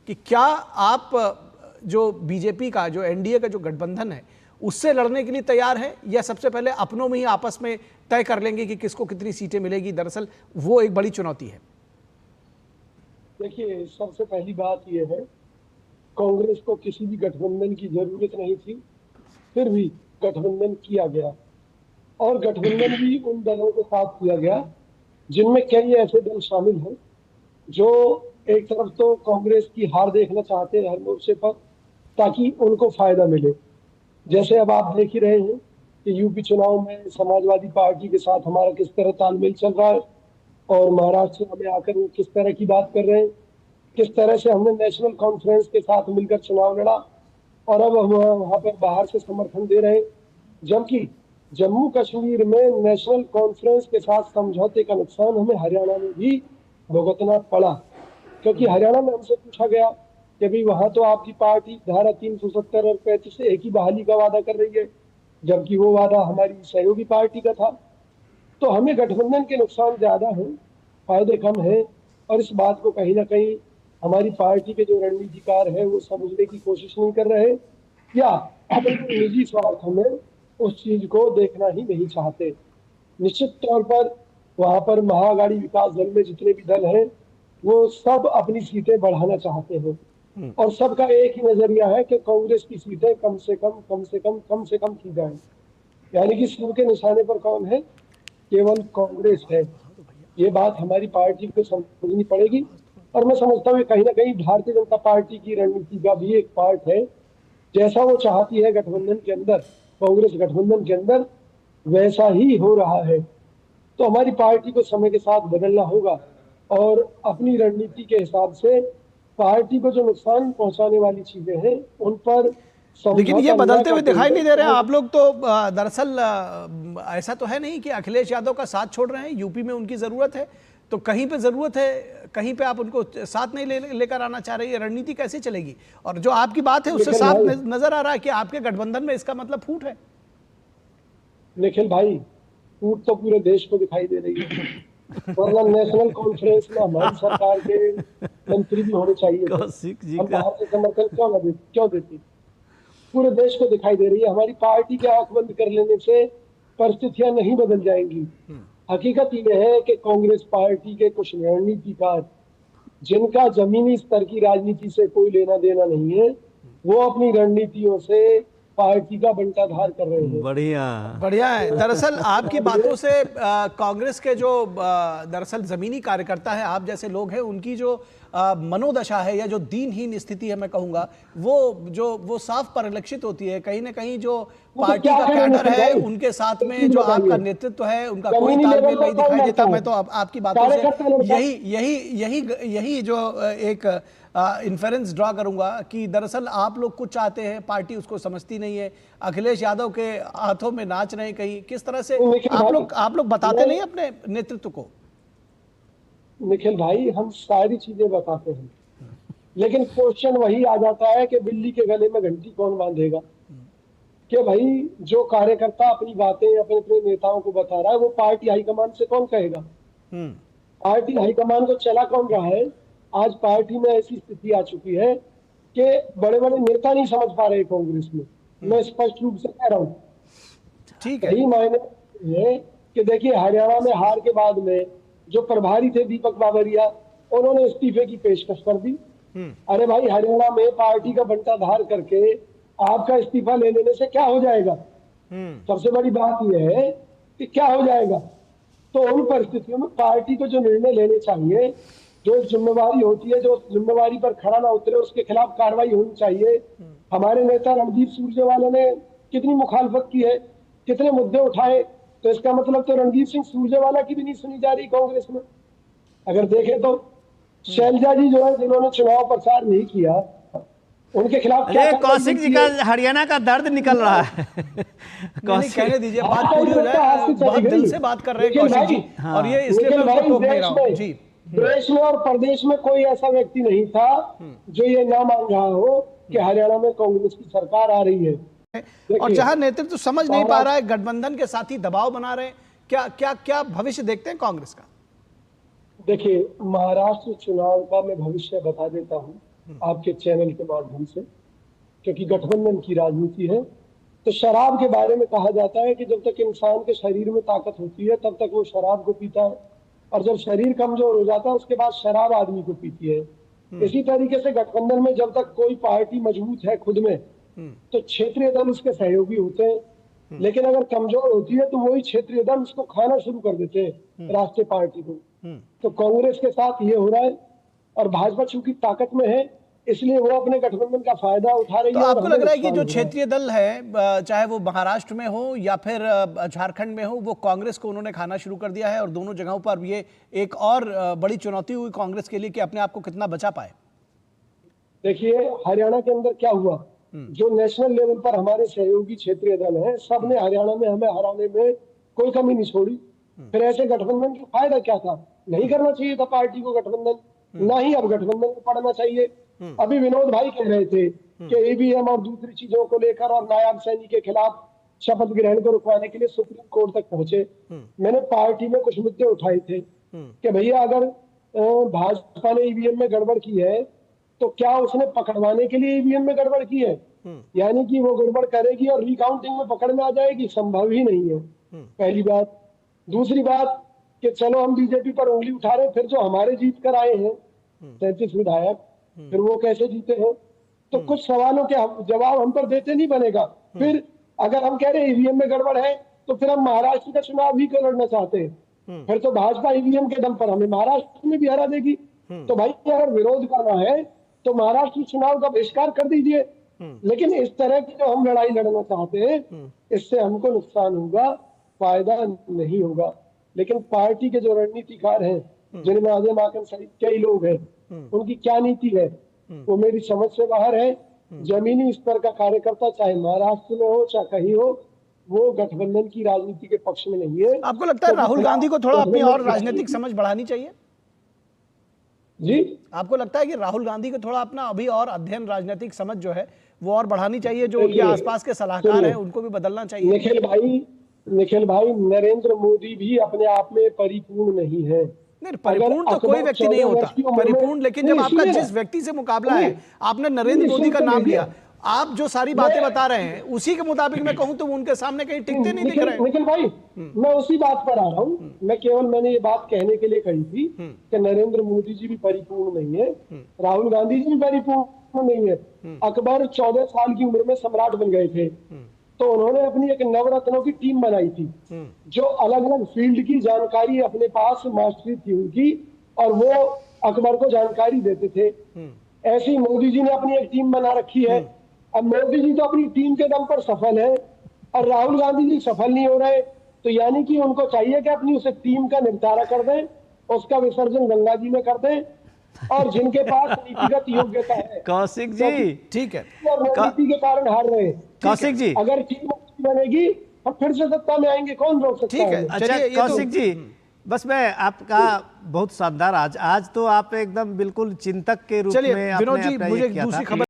कि क्या आप जो बीजेपी का, जो एनडीए का जो गठबंधन है, उससे लड़ने के लिए तैयार है, या सबसे पहले अपनों में ही आपस में तय कर लेंगे कि किसको कितनी सीटें मिलेगी? दरअसल वो एक बड़ी चुनौती है। देखिए, सबसे पहली बात यह है, कांग्रेस को किसी भी गठबंधन की जरूरत नहीं थी, फिर भी गठबंधन किया गया। और गठबंधन भी उन दलों के साथ किया गया जिनमें कई ऐसे दल शामिल हैं जो एक तरफ तो कांग्रेस की हार देखना चाहते हैं हर मोर्चे पर, ताकि उनको फायदा मिले। जैसे अब आप देख ही रहे हैं कि यूपी चुनाव में समाजवादी पार्टी के साथ हमारा किस तरह तालमेल चल रहा है, और महाराष्ट्र में आकर वो किस तरह की बात कर रहे हैं, किस तरह से हमने नेशनल कॉन्फ्रेंस के साथ मिलकर चुनाव लड़ा, और अब हम वहां पर बाहर से समर्थन दे रहे हैं। जबकि जम्मू कश्मीर में नेशनल कॉन्फ्रेंस के साथ समझौते का नुकसान हमें हरियाणा में भी भुगतना पड़ा, क्योंकि हरियाणा में हमसे पूछा गया कि भाई वहां तो आपकी पार्टी धारा 370 और 35 से एक ही बहाली का वादा कर रही है, जबकि वो वादा हमारी सहयोगी पार्टी का था। तो हमें गठबंधन के नुकसान ज्यादा हैं, फायदे कम हैं, और इस बात को कहीं ना कहीं हमारी पार्टी के जो रणनीतिकार है वो समझने की कोशिश नहीं कर रहे, या अपने निजी स्वार्थ में उस चीज को देखना ही नहीं चाहते। निश्चित तौर पर वहां पर महाअघाड़ी विकास दल में जितने भी दल हैं वो सब अपनी सीटें बढ़ाना चाहते हैं, और सबका एक ही नजरिया है कि कांग्रेस की सीटें कम से कम की जाएं। यानी कि सिर के निशाने पर कौन है? केवल कांग्रेस है। ये बात हमारी पार्टी को समझनी पड़ेगी, और मैं समझता हूँ कहीं ना कहीं भारतीय जनता पार्टी की रणनीति का भी एक पार्ट है। जैसा वो चाहती है गठबंधन के अंदर, कांग्रेस गठबंधन के अंदर, वैसा ही हो रहा है। तो हमारी पार्टी को समय के साथ बदलना होगा, और अपनी रणनीति के हिसाब से पार्टी को जो नुकसान पहुंचाने वाली चीजें हैं उन पर लेकिन ये बदलते हुए दिखाई नहीं दे रहे हैं आप लोग तो। दरअसल ऐसा तो है नहीं कि अखिलेश यादव का साथ छोड़ रहे हैं। यूपी में उनकी जरूरत है, तो कहीं पे जरूरत है, कहीं पे आप उनको साथ नहीं लेकर आना चाह रहे हैं। रणनीति कैसे चलेगी? और जो आपकी बात है उससे साफ नजर आ रहा है कि आपके गठबंधन में इसका मतलब फूट है। निखिल भाई, फूट तो पूरे देश को दिखाई दे रही है। मतलब नेशनल कॉन्फ्रेंस में हमारी सरकार के मंत्री भी होने चाहिए थे, हम बाहर से समर्थन क्यों देती? पूरे देश को दिखाई दे रही है। हमारी पार्टी के आंख बंद कर लेने से परिस्थितियां नहीं बदल जाएंगी। हकीकत यह है कि कांग्रेस पार्टी के कुछ रणनीतिकार, जिनका जमीनी स्तर की राजनीति से कोई लेना देना नहीं है, वो अपनी रणनीतियों से पार्टी का बंटाधार कर रहे हैं। बढ़िया है। दरअसल आपकी बातों से कांग्रेस के जो दरअसल जमीनी कार्यकर्ता है, आप जैसे लोग हैं, उनकी जो मनोदशा है या जो दीनहीन स्थिति है, मैं कहूंगा, वो साफ परिलक्षित होती है। कहीं ना कहीं जो पार्टी का कैडर है, उनके साथ में जो आपका नेतृत्व है, उनका कोई तालमेल नहीं दिखाई देता। मैं तो आपकी बातों से यही जो एक इन्फेरेंस ड्रॉ करूंगा कि दरअसल आप लोग कुछ चाहते हैं, पार्टी उसको समझती नहीं है, अखिलेश यादव के हाथों में नाच रहे। कहीं किस तरह से आप लोग बताते नहीं अपने नेतृत्व को? निखिल भाई, हम सारी चीजें बताते हैं, लेकिन क्वेश्चन वही आ जाता है कि बिल्ली के गले में घंटी कौन बांधेगा। कि भाई जो कार्यकर्ता अपनी बातें अपने अपने नेताओं को बता रहा है, वो पार्टी हाईकमान से कौन कहेगा? पार्टी हाईकमान को चला कौन रहा है? आज पार्टी में ऐसी स्थिति आ चुकी है कि बड़े बड़े नेता नहीं समझ पा रहे कांग्रेस में। मैं स्पष्ट रूप से कह रहा हूँ। ठीक है। यही मायने है कि देखिए, हरियाणा में हार के बाद में जो प्रभारी थे दीपक बाबरिया, उन्होंने इस्तीफे की पेशकश कर दी। अरे भाई, हरियाणा में पार्टी का बंटाधार करके आपका इस्तीफा ले लेने से क्या हो जाएगा? सबसे बड़ी बात यह है कि क्या हो जाएगा। तो उन परिस्थितियों में पार्टी को जो निर्णय लेने चाहिए, जो जिम्मेवारी होती है, जो जिम्मेवारी पर खड़ा ना उतरे उसके खिलाफ कार्रवाई होनी चाहिए। हमारे नेता रणदीप सुरजेवाला ने कितनी मुखालफत की है, कितने मुद्दे उठाए, तो इसका मतलब तो रणदीप सिंह सुरजेवाला की भी नहीं सुनी जा रही कांग्रेस में। अगर देखें तो शैलजा जी जो है, जिन्होंने चुनाव प्रचार नहीं किया, उनके खिलाफ क्या? कौशिक जी का हरियाणा का दर्द निकल रहा है। कहने दीजिए, बात पूरी हो जाए। बहुत दिल से बात कर रहे हैं कौशिक जी, और ये इसलिए मैं उनको टोक नहीं रहा हूं जी। देश में और प्रदेश में कोई ऐसा व्यक्ति नहीं था जो ये ना मान रहा हो कि हरियाणा में कांग्रेस की सरकार आ रही है। और जहां नेतृत्व समझ नहीं पा रहा है, गठबंधन के साथी दबाव बना रहे हैं, क्या भविष्य देखते हैं कांग्रेस का? देखिए, महाराष्ट्र चुनाव का मैं भविष्य बता देता हूं। आपके चैनल के माध्यम से, क्योंकि गठबंधन की राजनीति है। तो शराब के बारे में कहा जाता है कि जब तक इंसान के शरीर में ताकत होती है तब तक वो शराब को पीता है, और जब शरीर कमजोर हो जाता है उसके बाद शराब आदमी को पीती है। इसी तरीके से गठबंधन में जब तक कोई पार्टी मजबूत है खुद में, तो क्षेत्रीय दल उसके सहयोगी होते हैं, लेकिन अगर कमजोर होती है तो वही क्षेत्रीय दल उसको खाना शुरू कर देते हैं राष्ट्रीय पार्टी को। तो कांग्रेस के साथ ये हो रहा है, और भाजपा चूंकि ताकत में है इसलिए वो अपने गठबंधन का फायदा उठा रही तो है। आपको लग रहा है कि जो क्षेत्रीय दल है, चाहे वो महाराष्ट्र में हो या फिर झारखंड में हो, वो कांग्रेस को उन्होंने खाना शुरू कर दिया है, और दोनों जगहों पर ये एक और बड़ी चुनौती हुई कांग्रेस के लिए कि अपने आप को कितना बचा पाए? देखिए हरियाणा के अंदर क्या हुआ, जो नेशनल लेवल पर हमारे सहयोगी क्षेत्रीय दल हैं, सबने हरियाणा में हमें हराने में कोई कमी नहीं छोड़ी। फिर ऐसे गठबंधन का फायदा क्या था? नहीं करना चाहिए था पार्टी को गठबंधन, ना ही अब गठबंधन में पड़ना चाहिए। अभी विनोद भाई कह रहे थे कि ईवीएम और दूसरी चीजों को लेकर और नायब सैनी के खिलाफ शपथ ग्रहण को रुकवाने के लिए सुप्रीम कोर्ट तक पहुंचे। मैंने पार्टी में कुछ मुद्दे उठाए थे कि भैया अगर भाजपा ने ईवीएम में गड़बड़ की है तो क्या उसने पकड़वाने के लिए ईवीएम में गड़बड़ की है? यानी कि वो गड़बड़ करेगी और रिकाउंटिंग में पकड़ में आ जाएगी? संभव ही नहीं है, पहली बात। दूसरी बात कि चलो हम बीजेपी पर उंगली उठा रहे, फिर जो हमारे जीत कर आए हैं 33 विधायक, फिर वो कैसे जीते हैं? तो कुछ सवालों के जवाब हम पर देते नहीं बनेगा। फिर अगर हम कह रहे हैं ईवीएम में गड़बड़ है तो फिर हम महाराष्ट्र का चुनाव ही क्यों लड़ना चाहते हैं? फिर तो भाजपा ईवीएम के दम पर हमें महाराष्ट्र में भी हरा देगी। तो भाई अगर विरोध करना है तो महाराष्ट्र चुनाव का बहिष्कार कर दीजिए, लेकिन इस तरह की जो हम लड़ाई लड़ना चाहते हैं इससे हमको नुकसान होगा, फायदा नहीं होगा। लेकिन पार्टी के जो रणनीतिकार हैं, जिनमें अजय माकन सहित कई लोग हैं, उनकी क्या नीति है वो मेरी समझ से बाहर है। जमीनी स्तर का कार्यकर्ता चाहे महाराष्ट्र में हो चाहे कहीं हो, वो गठबंधन की राजनीति के पक्ष में नहीं है। आपको लगता है राहुल गांधी को थोड़ा अपनी और राजनीतिक समझ बढ़ानी चाहिए? जी, आपको लगता है कि राहुल गांधी को थोड़ा अपना अभी और अध्ययन, राजनीतिक समझ जो है वो और बढ़ानी चाहिए? जो उनके आसपास के सलाहकार हैं उनको भी बदलना चाहिए? निखिल भाई, नरेंद्र मोदी भी अपने आप में परिपूर्ण नहीं है। नहीं, परिपूर्ण तो कोई व्यक्ति नहीं होता परिपूर्ण, लेकिन जब आपका जिस व्यक्ति से मुकाबला है, आपने नरेंद्र मोदी का नाम लिया, आप जो सारी बातें बता रहे हैं उसी के मुताबिक मैं कहूं तो उनके सामने कहीं टिकते नहीं दिख रहे। निखिल भाई, मैं उसी बात पर आ रहा हूँ। मैंने ये बात कहने के लिए कही थी कि नरेंद्र मोदी जी भी परिपूर्ण नहीं है, राहुल गांधी जी भी परिपूर्ण नहीं है। अकबर 14 साल की उम्र में सम्राट बन गए थे, तो उन्होंने अपनी एक नवरत्नों की टीम बनाई थी, जो अलग अलग फील्ड की जानकारी अपने पास मास्टरी थी उनकी, और वो अकबर को जानकारी देते थे। ऐसे ही मोदी जी ने अपनी एक टीम बना रखी है। अब मोदी जी तो अपनी टीम के दम पर सफल है और राहुल गांधी जी सफल नहीं हो रहे, तो यानी कि उनको चाहिए कि अपनी उस टीम का निपटारा कर दें, उसका विसर्जन गंगा जी में कर दें, और जिनके पास नीतिगत योग्यता है। कौशिक जी, ठीक है, नीति के कारण हार रहे। कौशिक जी, अगर टीम बनेगी तो फिर से सत्ता में आएंगे, कौन रोक सकता है? अच्छा कौशिक जी, बस मैं आपका बहुत शानदार आज तो आप एकदम बिल्कुल चिंतक के रूप में विनोद जी, मुझे एक दूसरी खबर